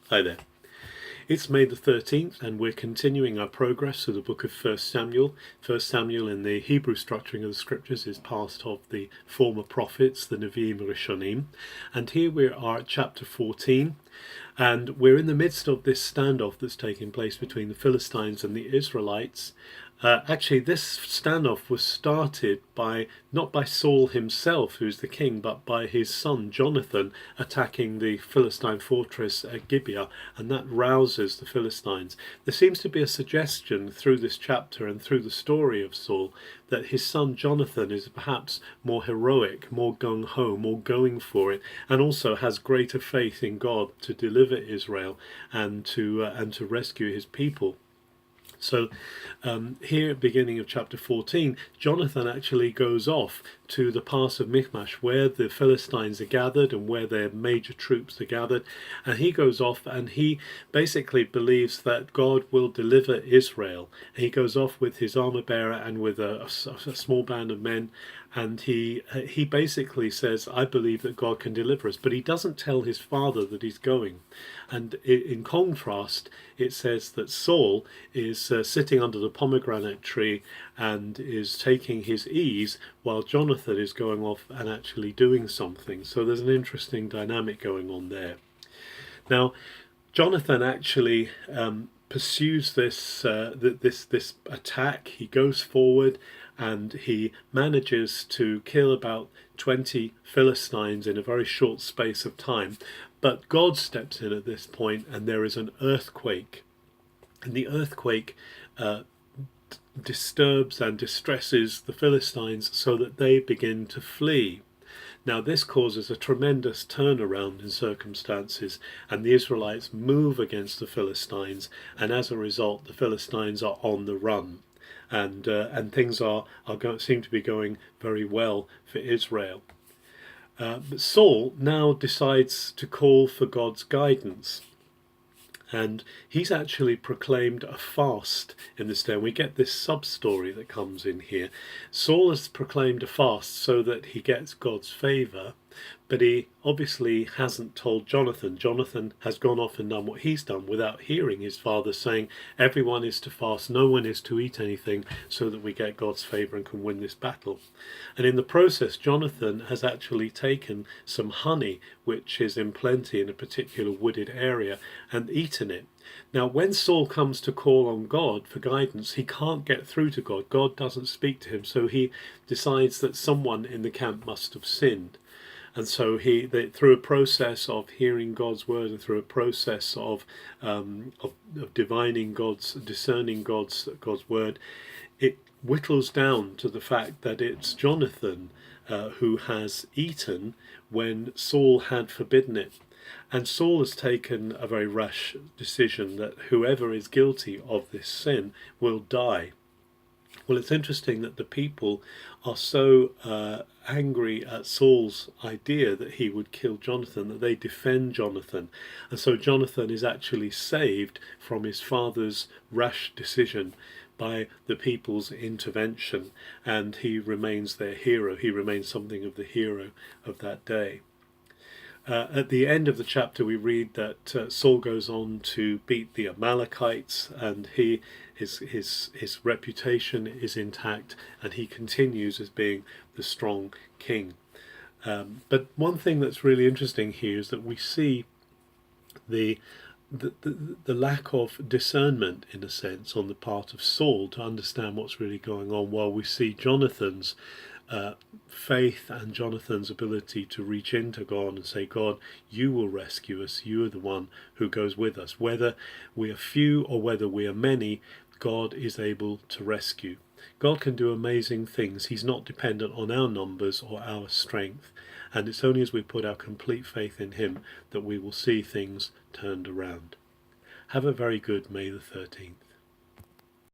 Hi there. It's May the 13th, and we're continuing our progress through the book of 1 Samuel. 1 Samuel, in the Hebrew structuring of the scriptures, is part of the former prophets, the Nevi'im Rishonim. And here we are at chapter 14, and we're in the midst of this standoff that's taking place between the Philistines and the Israelites. Actually, this standoff was started not by Saul himself, who's the king, but by his son Jonathan attacking the Philistine fortress at Gibeah, and that rouses the Philistines. There seems to be a suggestion through this chapter and through the story of Saul that his son Jonathan is perhaps more heroic, more gung-ho, more going for it, and also has greater faith in God to deliver Israel and to rescue his people. So here at the beginning of chapter 14, Jonathan actually goes off to the pass of Michmash, where the Philistines are gathered and where their major troops are gathered, and he goes off and he basically believes that God will deliver Israel. And he goes off with his armor bearer and with a small band of men, and he basically says, I believe that God can deliver us, but he doesn't tell his father that he's going. And in contrast, it says that Saul is sitting under the pomegranate tree and is taking his ease, while Jonathan is going off and actually doing something. So there's an interesting dynamic going on there. Now, Jonathan actually pursues this attack. He goes forward and he manages to kill about 20 Philistines in a very short space of time. But God steps in at this point, and there is an earthquake. And the earthquake disturbs and distresses the Philistines so that they begin to flee. Now this causes a tremendous turnaround in circumstances, and the Israelites move against the Philistines, and as a result the Philistines are on the run, and things seem to be going very well for Israel. But Saul now decides to call for God's guidance. And he's actually proclaimed a fast in this day. And we get this sub-story that comes in here. Saul has proclaimed a fast so that he gets God's favour, but he obviously hasn't told Jonathan. Jonathan has gone off and done what he's done without hearing his father saying, everyone is to fast, no one is to eat anything, so that we get God's favour and can win this battle. And in the process, Jonathan has actually taken some honey, which is in plenty in a particular wooded area, and eaten it. Now, when Saul comes to call on God for guidance, he can't get through to God. God doesn't speak to him, so he decides that someone in the camp must have sinned. And so through a process of hearing God's word and through a process of discerning God's word, it whittles down to the fact that it's Jonathan who has eaten when Saul had forbidden it. And Saul has taken a very rash decision that whoever is guilty of this sin will die. Well, it's interesting that the people are so angry at Saul's idea that he would kill Jonathan that they defend Jonathan. And so Jonathan is actually saved from his father's rash decision by the people's intervention, and he remains their hero. He remains something of the hero of that day. At the end of the chapter we read that Saul goes on to beat the Amalekites, and his reputation is intact, and he continues as being the strong king. But one thing that's really interesting here is that we see the lack of discernment, in a sense, on the part of Saul to understand what's really going on, while we see Jonathan's faith and Jonathan's ability to reach into God and say, God, you will rescue us, you are the one who goes with us. Whether we are few or whether we are many, God is able to rescue. God can do amazing things. He's not dependent on our numbers or our strength, and it's only as we put our complete faith in him that we will see things turned around. Have a very good May the 13th.